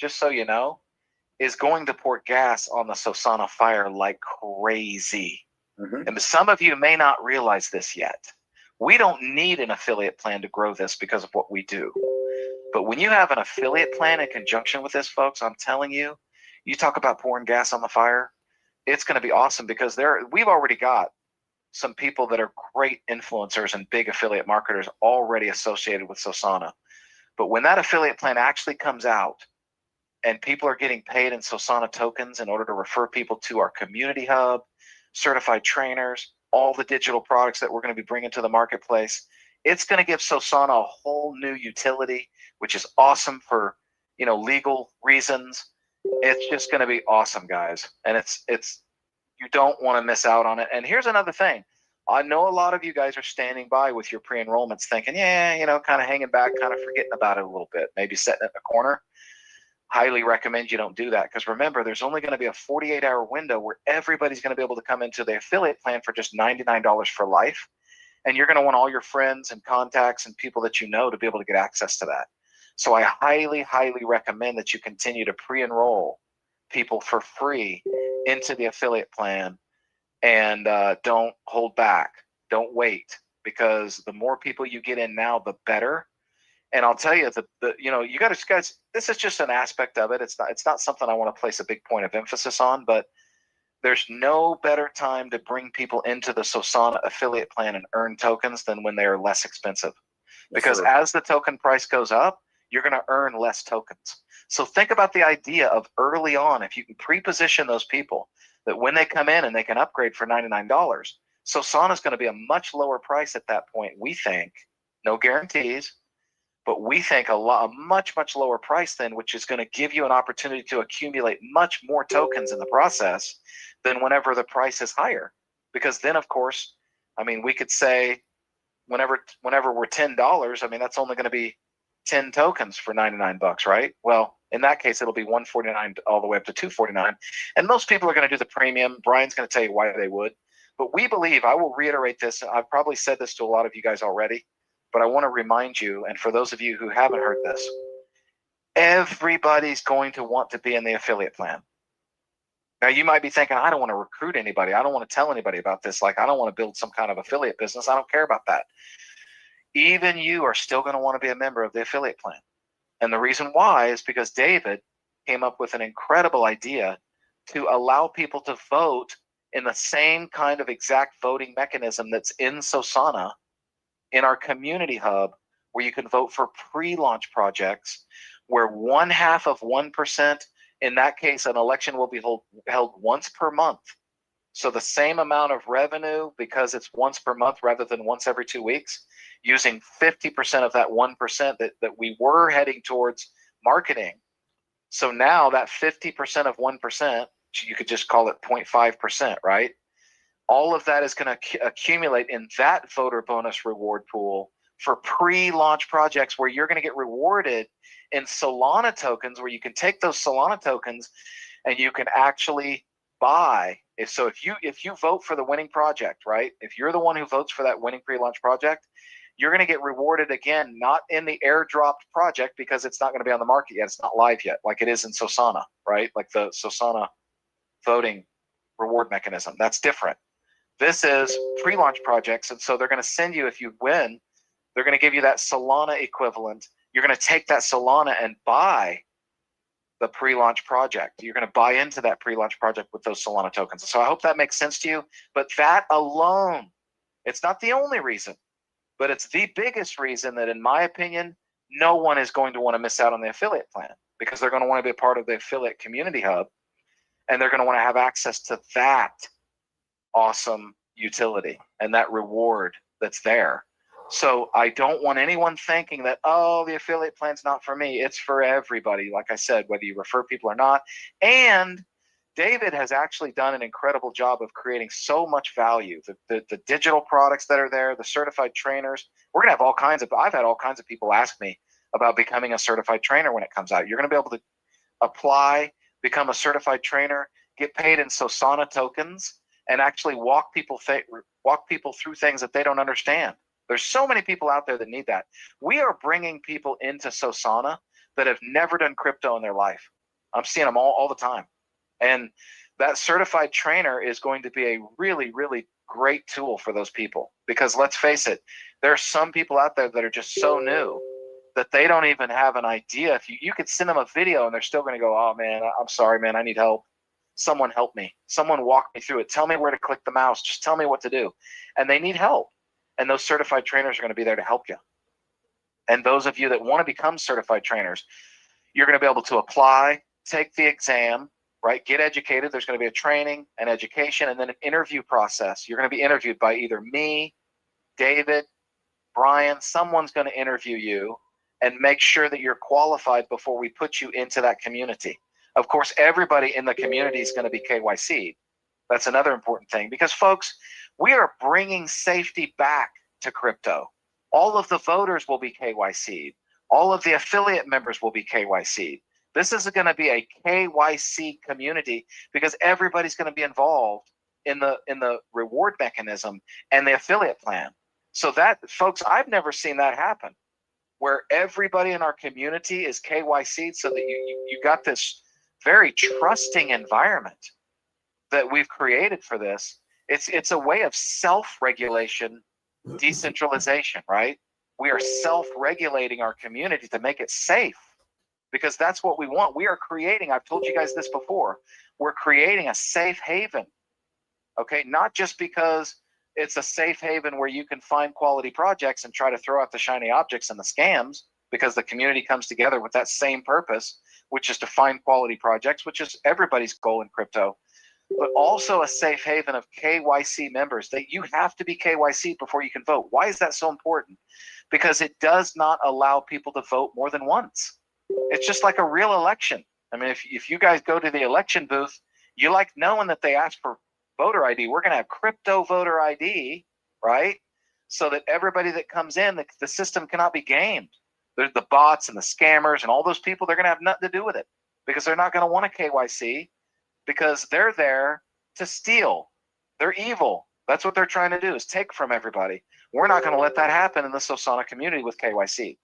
just so you know, is going to pour gas on the Sosana fire like crazy. And some of you may not realize this yet. We don't need an affiliate plan to grow this because of what we do. But when you have an affiliate plan in conjunction with this, folks, I'm telling you, you talk about pouring gas on the fire, it's going to be awesome, because we've already got some people that are great influencers and big affiliate marketers already associated with Sosana. But when that affiliate plan actually comes out and people are getting paid in Sosana tokens in order to refer people to our community hub, certified trainers, all the digital products that we're going to be bringing to the marketplace, it's going to give Sosana a whole new utility, which is awesome for legal reasons. It's just going to be awesome, guys, and it's you don't want to miss out on it. And here's another thing. I know a lot of you guys are standing by with your pre-enrollments thinking, kind of hanging back, kind of forgetting about it a little bit, maybe setting it in a corner. Highly recommend you don't do that, because remember, there's only going to be a 48-hour window where everybody's going to be able to come into the affiliate plan for just $99 for life. And you're going to want all your friends and contacts and people that you know to be able to get access to that. So I highly, highly recommend that you continue to pre-enroll people for free into the affiliate plan, and don't hold back. Don't wait, because the more people you get in now, the better. And I'll tell you, you guys, this is just an aspect of it. It's not something I want to place a big point of emphasis on, but there's no better time to bring people into the Sosana affiliate plan and earn tokens than when they are less expensive. Because as the token price goes up, you're going to earn less tokens. So think about the idea of early on, if you can pre-position those people, that when they come in and they can upgrade for $99, Sosana is going to be a much lower price at that point. We think, no guarantees, but we think a much, much lower price then, which is going to give you an opportunity to accumulate much more tokens in the process than whenever the price is higher. Because then, of course, we could say whenever we're $10, that's only going to be 10 tokens for $99, right? Well, in that case, it'll be $149 all the way up to $249. And most people are going to do the premium. Brian's going to tell you why they would. But we believe, I will reiterate this, and I've probably said this to a lot of you guys already, but I want to remind you, and for those of you who haven't heard this, everybody's going to want to be in the affiliate plan. Now, you might be thinking, I don't want to recruit anybody. I don't want to tell anybody about this. Like, I don't want to build some kind of affiliate business. I don't care about that. Even you are still going to want to be a member of the affiliate plan. And the reason why is because David came up with an incredible idea to allow people to vote in the same kind of exact voting mechanism that's in Sosana, in our community hub, where you can vote for pre-launch projects, where 0.5%, in that case, an election will be held once per month. So the same amount of revenue, because it's once per month rather than once every 2 weeks, using 50% of that 1% that we were heading towards marketing. So now that 50% of 1%, you could just call it 0.5%, right? All of that is going to accumulate in that voter bonus reward pool for pre-launch projects, where you're going to get rewarded in Solana tokens, where you can take those Solana tokens and you can actually buy. If you vote for the winning project, right? If you're the one who votes for that winning pre-launch project, you're going to get rewarded again, not in the airdropped project, because it's not going to be on the market yet. It's not live yet, like it is in Sosana, right? Like the Sosana voting reward mechanism. That's different. This is pre-launch projects, and so they're going to send you, if you win, they're going to give you that Solana equivalent. You're going to take that Solana and buy the pre-launch project. You're going to buy into that pre-launch project with those Solana tokens. So I hope that makes sense to you. But that alone, it's not the only reason, but it's the biggest reason that, in my opinion, no one is going to want to miss out on the affiliate plan, because they're going to want to be a part of the affiliate community hub, and they're going to want to have access to that awesome utility and that reward that's there. So I don't want anyone thinking that, oh, the affiliate plan's not for me. It's for everybody. Like I said, whether you refer people or not. And David has actually done an incredible job of creating so much value. The digital products that are there, the certified trainers. We're going to have all kinds of, I've had all kinds of people ask me about becoming a certified trainer when it comes out. You're going to be able to apply, become a certified trainer, get paid in Sosana tokens, and actually walk people through things that they don't understand. There's so many people out there that need that. We are bringing people into Sosana that have never done crypto in their life. I'm seeing them all the time. And that certified trainer is going to be a really, really great tool for those people. Because let's face it, there are some people out there that are just so new that they don't even have an idea. If you could send them a video and they're still going to go, oh man, I'm sorry, man, I need help. Someone help me. Someone walk me through it. Tell me where to click the mouse. Just tell me what to do. And they need help. And those certified trainers are going to be there to help you. And those of you that want to become certified trainers, you're going to be able to apply, take the exam, right? Get educated. There's going to be a training, an education, and then an interview process. You're going to be interviewed by either me, David, Brian. Someone's going to interview you and make sure that you're qualified before we put you into that community. Of course, everybody in the community is going to be KYC. That's another important thing because, folks, we are bringing safety back to crypto. All of the voters will be KYC'd. All of the affiliate members will be KYC'd. This is going to be a KYC community because everybody's going to be involved in the reward mechanism and the affiliate plan. So that, folks, I've never seen that happen, where everybody in our community is KYC'd so that you got this very trusting environment that we've created for this. It's a way of self-regulation, decentralization, right? We are self-regulating our community to make it safe because that's what we want. We are creating, I've told you guys this before, we're creating a safe haven, okay? Not just because it's a safe haven where you can find quality projects and try to throw out the shiny objects and the scams, because the community comes together with that same purpose, which is to find quality projects, which is everybody's goal in crypto, but also a safe haven of KYC members that you have to be KYC before you can vote. Why is that so important? Because it does not allow people to vote more than once. It's just like a real election. I mean, if you guys go to the election booth, you like knowing that they ask for voter ID. We're going to have crypto voter ID, right? So that everybody that comes in, the system cannot be gamed. There's the bots and the scammers and all those people, they're going to have nothing to do with it because they're not going to want a KYC because they're there to steal. They're evil. That's what they're trying to do, is take from everybody. We're not going to let that happen in the Sosana community with KYC.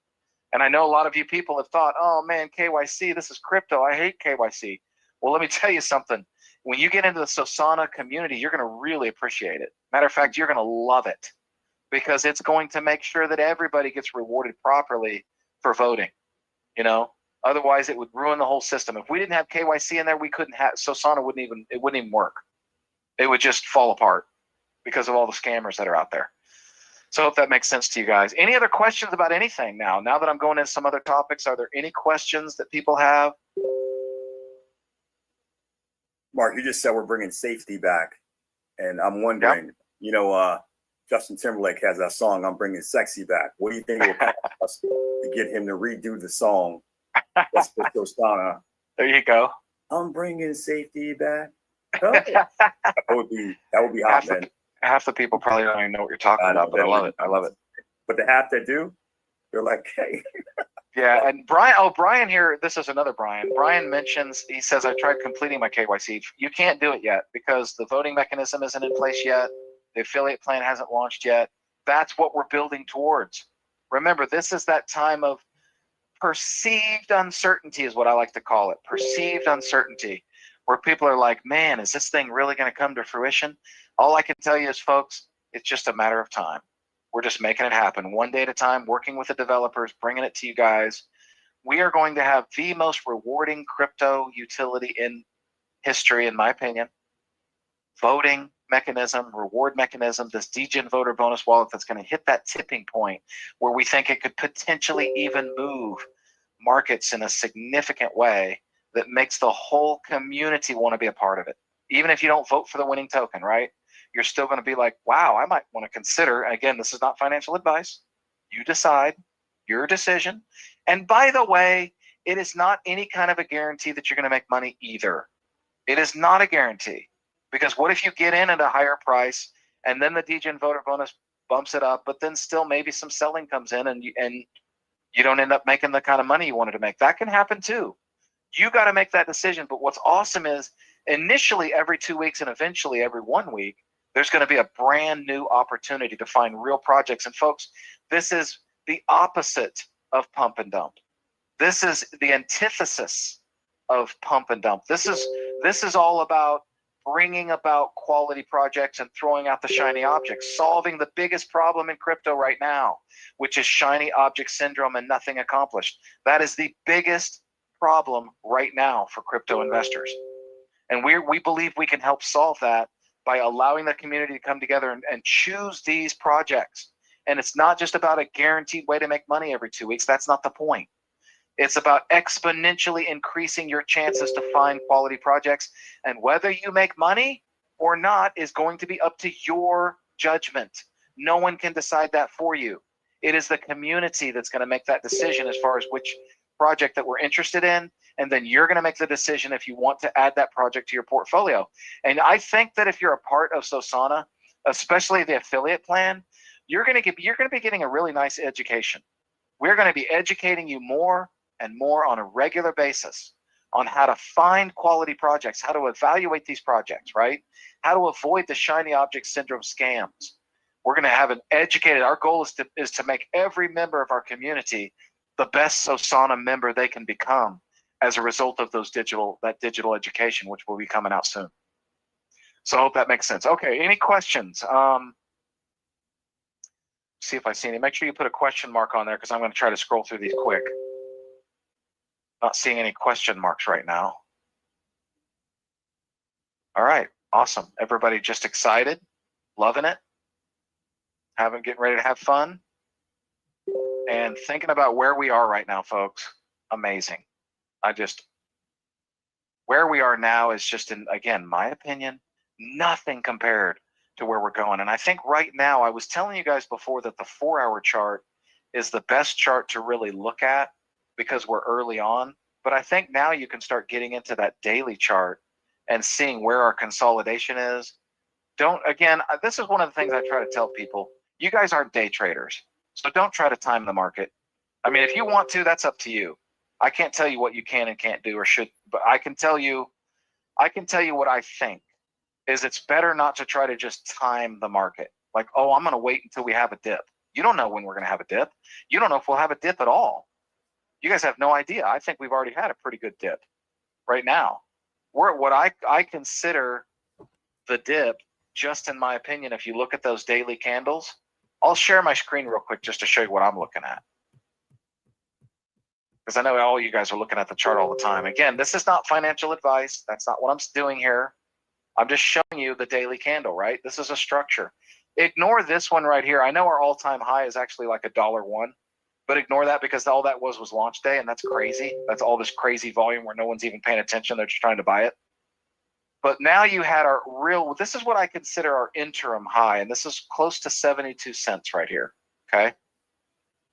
And I know a lot of you people have thought, oh man, KYC, this is crypto. I hate KYC. Well, let me tell you something. When you get into the Sosana community, you're going to really appreciate it. Matter of fact, you're going to love it because it's going to make sure that everybody gets rewarded properly for voting. You know, otherwise it would ruin the whole system. If we didn't have KYC in there, we couldn't have, Sosana wouldn't even work. It would just fall apart because of all the scammers that are out there. So I hope that makes sense to you guys. Any other questions about anything now? Now that I'm going into some other topics, are there any questions that people have? Mark, you just said we're bringing safety back. And I'm wondering, you know, Justin Timberlake has that song, I'm Bringing Sexy Back. What do you think it will cost us to get him to redo the song? Let's put Sosana. There you go. I'm bringing safety back. Oh. that would be hot, man. Half the people probably don't even know what you're talking about, but I love it. I love it. But the half that do, they're like, hey. Yeah, and Brian here, this is another Brian. Brian mentions, he says, I tried completing my KYC. You can't do it yet because the voting mechanism isn't in place yet. The affiliate plan hasn't launched yet. That's what we're building towards. Remember, this is that time of perceived uncertainty is what I like to call it. Perceived uncertainty, where people are like, man, is this thing really going to come to fruition? All I can tell you is, folks, it's just a matter of time. We're just making it happen one day at a time, working with the developers, bringing it to you guys. We are going to have the most rewarding crypto utility in history, in my opinion. Voting mechanism, reward mechanism, this DGen voter bonus wallet that's going to hit that tipping point where we think it could potentially even move markets in a significant way that makes the whole community want to be a part of it. Even if you don't vote for the winning token, right? You're still going to be like, wow, I might want to consider, and again, this is not financial advice, You decide, your decision. And by the way, it is not any kind of a guarantee that you're going to make money either. It is not a guarantee, because what if you get in at a higher price and then the DGen voter bonus bumps it up, but then still maybe some selling comes in and you don't end up making the kind of money you wanted to make. That can happen too. You got to make that decision. But what's awesome is initially every 2 weeks and eventually every 1 week, there's going to be a brand new opportunity to find real projects. And folks, this is the opposite of pump and dump. This is the antithesis of pump and dump. This is all about bringing about quality projects and throwing out the shiny objects, solving the biggest problem in crypto right now, which is shiny object syndrome and nothing accomplished. That is the biggest problem right now for crypto investors. And we believe we can help solve that by allowing the community to come together and choose these projects. And it's not just about a guaranteed way to make money every 2 weeks. That's not the point. It's about exponentially increasing your chances to find quality projects. And whether you make money or not is going to be up to your judgment. No one can decide that for you. It is the community that's going to make that decision as far as which project that we're interested in. And then you're going to make the decision if you want to add that project to your portfolio. And I think that if you're a part of Sosana, especially the affiliate plan, you're going to be getting a really nice education. We're going to be educating you more and more on a regular basis on how to find quality projects, how to evaluate these projects, right? How to avoid the shiny object syndrome scams. We're going to have an educated, our goal is to make every member of our community the best Sosana member they can become as a result of that digital education, which will be coming out soon. So I hope that makes sense. Okay, any questions? See if I see any. Make sure you put a question mark on there because I'm going to try to scroll through these quick. Not seeing any question marks right now. All right, awesome. Everybody just excited, loving it, getting ready to have fun, and thinking about where we are right now, folks. Amazing. Where we are now is just, again, my opinion, nothing compared to where we're going. And I think right now, I was telling you guys before that the 4-hour chart is the best chart to really look at because we're early on. But I think now you can start getting into that daily chart and seeing where our consolidation is. This is one of the things I try to tell people. You guys aren't day traders, so don't try to time the market. I mean, if you want to, that's up to you. I can't tell you what you can and can't do or should, but I can tell you what I think is it's better not to try to just time the market. Like, oh, I'm going to wait until we have a dip. You don't know when we're going to have a dip. You don't know if we'll have a dip at all. You guys have no idea. I think we've already had a pretty good dip right now. We're at what I consider the dip, just in my opinion. If you look at those daily candles, I'll share my screen real quick just to show you what I'm looking at. Because I know all you guys are looking at the chart all the time. Again, this is not financial advice. That's not what I'm doing here. I'm just showing you the daily candle, right? This is a structure. Ignore this one right here. I know our all-time high is actually like $1.01, but ignore that because all that was launch day, and that's crazy. That's all this crazy volume where no one's even paying attention. They're just trying to buy it. But now you had this is what I consider our interim high, and this is close to 72 cents right here, okay?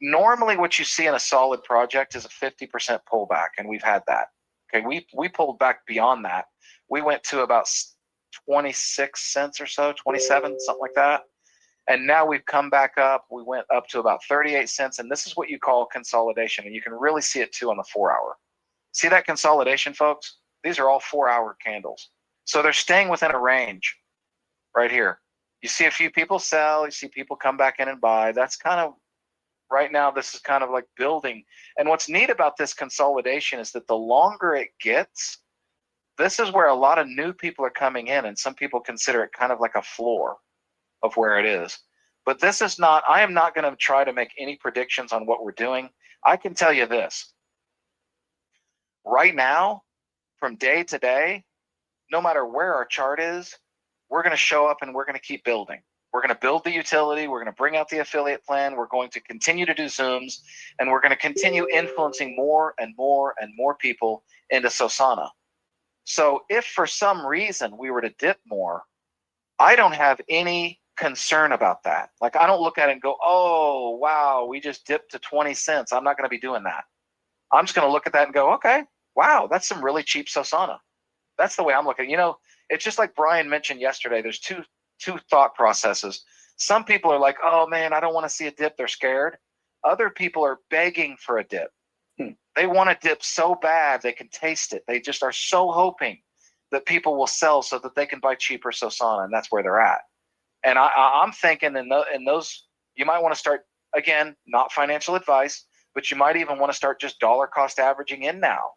Normally what you see in a solid project is a 50% pullback, and we've had that. Okay, we pulled back beyond that. We went to about 26 cents or so, 27, something like that. And now we've come back up. We went up to about 38 cents, and this is what you call consolidation, and you can really see it too on the 4-hour. See that consolidation, folks? These are all 4-hour candles. So they're staying within a range right here. You see a few people sell, you see people come back in and buy. That's kind of, right now, this is kind of like building. And what's neat about this consolidation is that the longer it gets, this is where a lot of new people are coming in, and some people consider it kind of like a floor of where it is. But this is not, I am not going to try to make any predictions on what we're doing. I can tell you this. Right now, from day to day, no matter where our chart is, we're going to show up and we're going to keep building. We're going to build the utility. We're going to bring out the affiliate plan. We're going to continue to do Zooms, and we're going to continue influencing more and more and more people into Sosana. So if for some reason we were to dip more, I don't have any concern about that. Like, I don't look at it and go, oh, wow, we just dipped to 20 cents. I'm not going to be doing that. I'm just going to look at that and go, okay, wow, that's some really cheap Sosana. That's the way I'm looking. It's just like Brian mentioned yesterday. There's two thought processes. Some people are like, oh man, I don't want to see a dip. They're scared. Other people are begging for a dip. They want a dip so bad they can taste it. They just are so hoping that people will sell so that they can buy cheaper Sosana, and that's where they're at. And I'm thinking in those, you might want to start, again, not financial advice, but you might even want to start just dollar cost averaging in now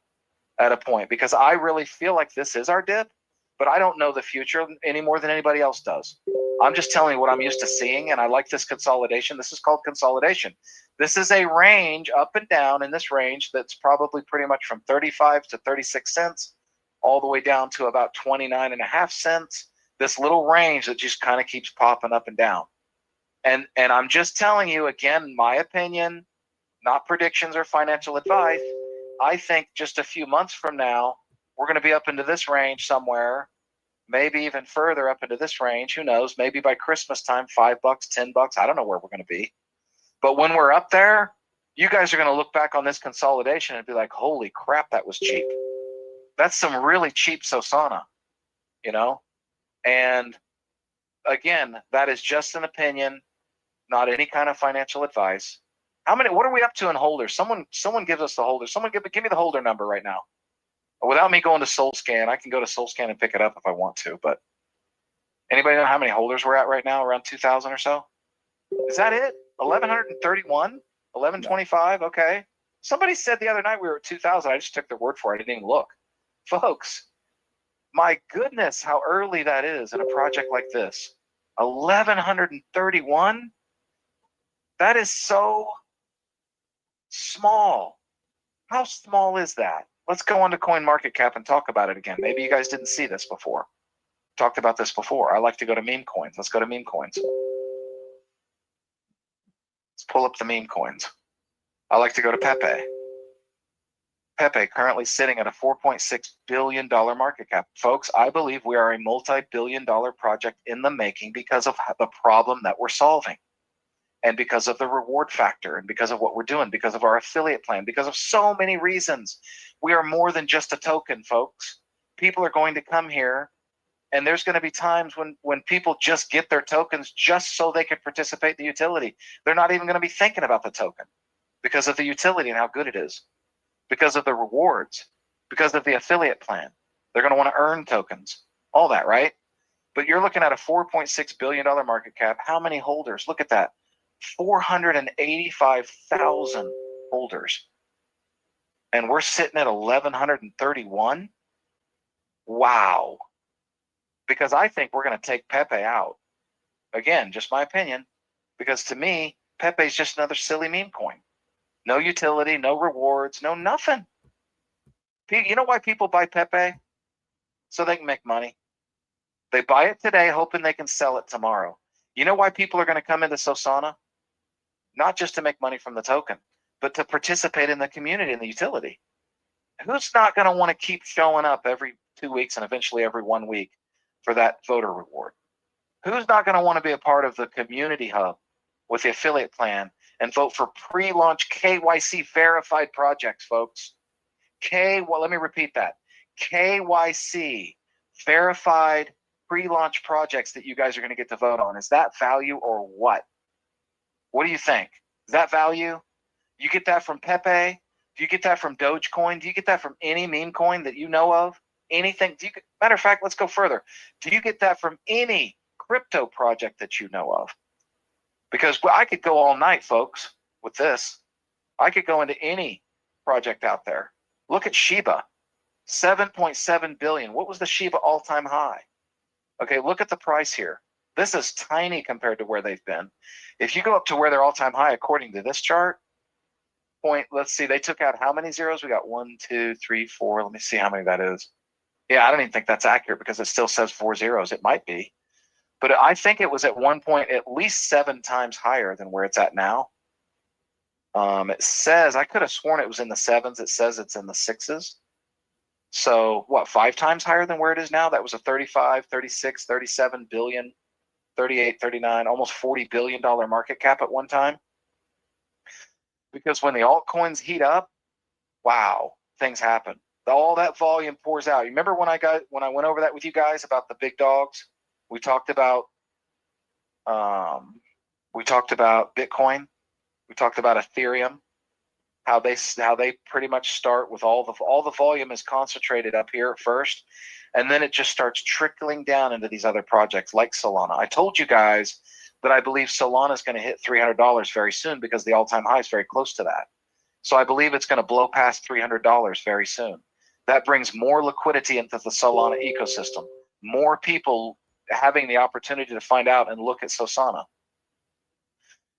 at a point, because I really feel like this is our dip, but I don't know the future any more than anybody else does. I'm just telling you what I'm used to seeing, and I like this consolidation. This is called consolidation. This is a range up and down in this range that's probably pretty much from 35 to 36 cents all the way down to about 29.5 cents. This little range that just kind of keeps popping up and down. And I'm just telling you, again, my opinion, not predictions or financial advice. I think just a few months from now, we're going to be up into this range somewhere, maybe even further up into this range. Who knows? Maybe by Christmas time, $5, $10. I don't know where we're going to be. But when we're up there, you guys are going to look back on this consolidation and be like, holy crap, that was cheap. That's some really cheap Sosana, And again, that is just an opinion, not any kind of financial advice. What are we up to in holders? Someone gives us the holders. Someone give me the holder number right now. Without me going to SoulScan, I can go to SoulScan and pick it up if I want to, but anybody know how many holders we're at right now? Around 2,000 or so? Is that it? 1,131? 1,125? Okay. Somebody said the other night we were at 2,000. I just took their word for it. I didn't even look. Folks, my goodness, how early that is in a project like this. 1,131? That is so small. How small is that? Let's go on to CoinMarketCap and talk about it again. Maybe you guys didn't see this before. Talked about this before. I like to go to meme coins. Let's go to meme coins. Let's pull up the meme coins. I like to go to Pepe. Pepe currently sitting at a $4.6 billion market cap. Folks, I believe we are a multi-billion-dollar project in the making because of the problem that we're solving, and because of the reward factor, and because of what we're doing, because of our affiliate plan, because of so many reasons. We are more than just a token, folks. People are going to come here, and there's going to be times when people just get their tokens just so they can participate in the utility. They're not even going to be thinking about the token because of the utility and how good it is, because of the rewards, because of the affiliate plan. They're going to want to earn tokens, all that, right? But you're looking at a $4.6 billion market cap. How many holders? Look at that. 485,000 holders. And we're sitting at 1,131? Wow. Because I think we're going to take Pepe out. Again, just my opinion. Because to me, Pepe is just another silly meme coin. No utility, no rewards, no nothing. You know why people buy Pepe? So they can make money. They buy it today hoping they can sell it tomorrow. You know why people are going to come into Sosana? Not just to make money from the token, but to participate in the community and the utility. Who's not going to want to keep showing up every 2 weeks and eventually every 1 week for that voter reward? Who's not going to want to be a part of the community hub with the affiliate plan and vote for pre-launch KYC verified projects, folks? Let me repeat that. KYC verified pre-launch projects that you guys are going to get to vote on. Is that value or what? What do you think? Is that value? You get that from Pepe? Do you get that from Dogecoin? Do you get that from any meme coin that you know of? Anything? Matter of fact, let's go further. Do you get that from any crypto project that you know of? Because I could go all night, folks, with this. I could go into any project out there. Look at Shiba, 7.7 billion. What was the Shiba all-time high? Okay, look at the price here. This is tiny compared to where they've been. If you go up to where they're all-time high, according to this chart, let's see, they took out how many zeros? We got 1, 2, 3, 4. Let me see how many that is. Yeah, I don't even think that's accurate because it still says 4 zeros. It might be. But I think it was at one point at least 7 times higher than where it's at now. It says, I could have sworn it was in the 7s. It says it's in the 6s. So what, 5 times higher than where it is now? That was a 35, 36, 37 billion 38, 39, almost $40 billion market cap at one time. Because when the altcoins heat up, wow, things happen. All that volume pours out. You remember when I went over that with you guys about the big dogs? We talked about Bitcoin. We talked about Ethereum. How they pretty much start with all the volume is concentrated up here at first, and then it just starts trickling down into these other projects like Solana. I told you guys that I believe Solana is going to hit $300 very soon because the all-time high is very close to that. So I believe it's going to blow past $300 very soon. That brings more liquidity into the Solana ecosystem. More people having the opportunity to find out and look at Sosana.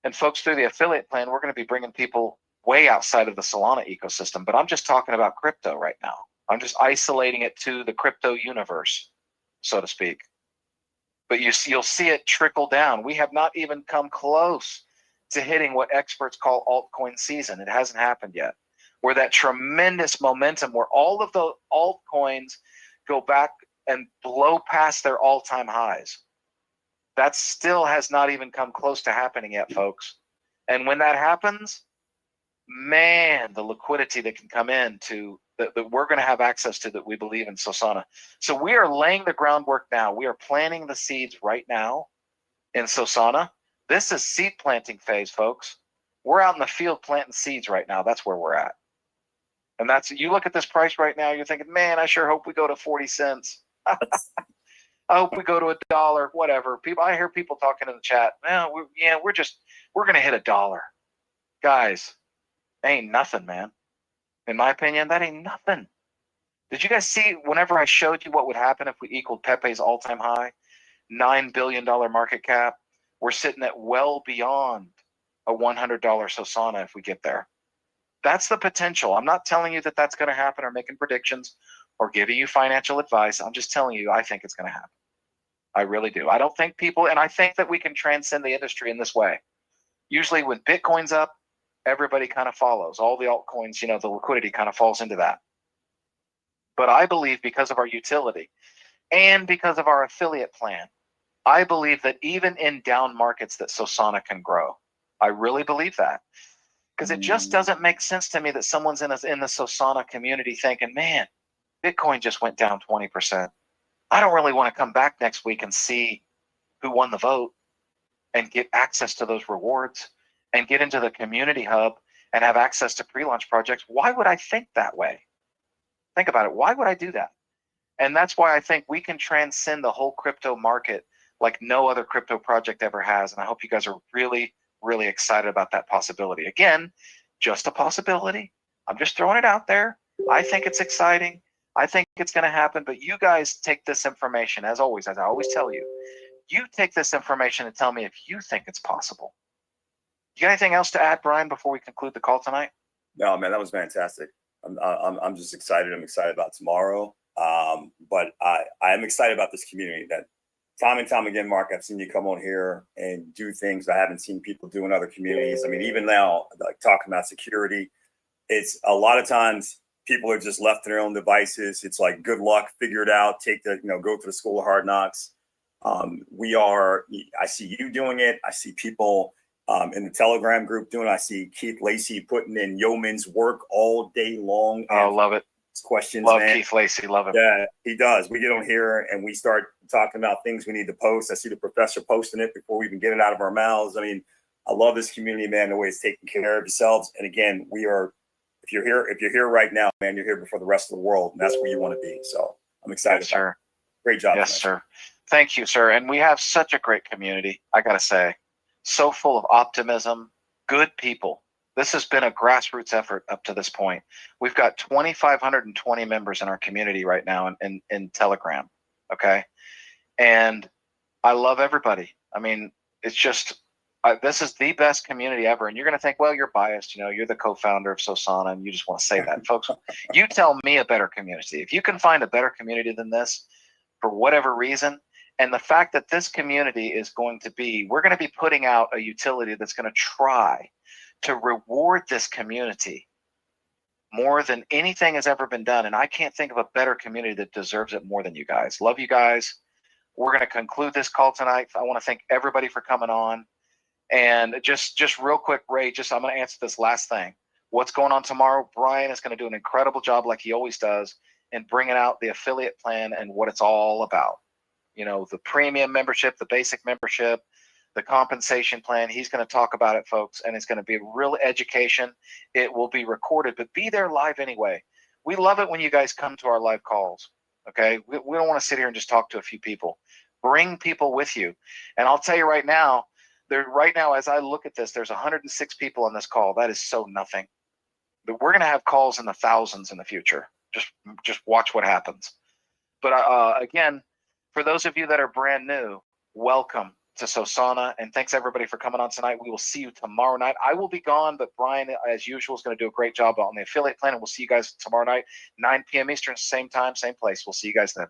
And folks, through the affiliate plan, we're going to be bringing people way outside of the Solana ecosystem, but I'm just talking about crypto right now. I'm just isolating it to the crypto universe, so to speak. But you'll see it trickle down. We have not even come close to hitting what experts call altcoin season. It hasn't happened yet. Where that tremendous momentum, where all of the altcoins go back and blow past their all-time highs. That still has not even come close to happening yet, folks. And when that happens, man, the liquidity that can come in to that we're going to have access to, that we believe in Sosana. So we are laying the groundwork now. We are planting the seeds right now in Sosana. This is seed planting phase, folks. We're out in the field planting seeds right now. That's where we're at. And that's, you look at this price right now, you're thinking, man, I sure hope we go to 40 cents. I hope we go to $1, whatever. People, I hear people talking in the chat. Well, we're going to hit $1. Guys, ain't nothing, man. In my opinion, that ain't nothing. Did you guys see whenever I showed you what would happen if we equaled Pepe's all-time high, $9 billion market cap? We're sitting at well beyond a $100 Sosana if we get there. That's the potential. I'm not telling you that that's going to happen or making predictions or giving you financial advice. I'm just telling you I think it's going to happen. I really do. I don't think people, and I think that we can transcend the industry in this way. Usually when Bitcoin's up, everybody kind of follows. All the altcoins, the liquidity kind of falls into that. But I believe because of our utility and because of our affiliate plan, I believe that even in down markets that Sosana can grow. I really believe that. Because it just doesn't make sense to me that someone's in the Sosana community thinking, man, Bitcoin just went down 20%. I don't really want to come back next week and see who won the vote and get access to those rewards and get into the community hub and have access to pre-launch projects. Why would I think that way? Think about it. Why would I do that? And that's why I think we can transcend the whole crypto market like no other crypto project ever has. And I hope you guys are really, really excited about that possibility. Again, just a possibility. I'm just throwing it out there. I think it's exciting. I think it's going to happen. But you guys take this information, as always, as I always tell you, you take this information and tell me if you think it's possible. You got anything else to add, Brian, before we conclude the call tonight? No, man, that was fantastic. I'm just excited. I'm excited about tomorrow. But I am excited about this community that time and time again, Mark, I've seen you come on here and do things I haven't seen people do in other communities. I mean, even now, like talking about security, it's a lot of times people are just left to their own devices. It's like, good luck, figure it out, go to the school of hard knocks. I see you doing it. I see people in the Telegram group doing it. I see Keith Lacey putting in yeoman's work all day long. Oh, love it. Questions, love man. Keith Lacey, love him. Yeah, he does. We get on here and we start talking about things we need to post. I see the professor posting it before we even get it out of our mouths. I mean, I love this community, man, the way it's taking care of yourselves. And again, if you're here right now, man, you're here before the rest of the world, and that's where you want to be. So I'm excited. Yes, sir. Great job. Yes, sir. Thank you, sir. And we have such a great community, I got to say. So full of optimism, good people. This has been a grassroots effort up to this point. We've got 2,520 members in our community right now in Telegram, okay? And I love everybody. I mean, it's just, this is the best community ever. And you're going to think, well, you're biased. You're the co-founder of Sosana, and you just want to say that. Folks, you tell me a better community. If you can find a better community than this, for whatever reason, and the fact that this community is going to be, we're going to be putting out a utility that's going to try to reward this community more than anything has ever been done. And I can't think of a better community that deserves it more than you guys. Love you guys. We're going to conclude this call tonight. I want to thank everybody for coming on. And just real quick, Ray, I'm going to answer this last thing. What's going on tomorrow? Brian is going to do an incredible job like he always does in bringing out the affiliate plan and what it's all about. You know, the premium membership, the basic membership, the compensation plan. He's going to talk about it, folks, and it's going to be a real education. It will be recorded, but be there live anyway. We love it when you guys come to our live calls, okay? We don't want to sit here and just talk to a few people. Bring people with you. And I'll tell you right now, as I look at this, there's 106 people on this call. That is so nothing. But we're going to have calls in the thousands in the future. Just watch what happens. But again, for those of you that are brand new, welcome to Sosana, and thanks everybody for coming on tonight. We will see you tomorrow night. I will be gone, but Brian, as usual, is going to do a great job on the affiliate plan, and we'll see you guys tomorrow night, 9 p.m. Eastern, same time, same place. We'll see you guys then.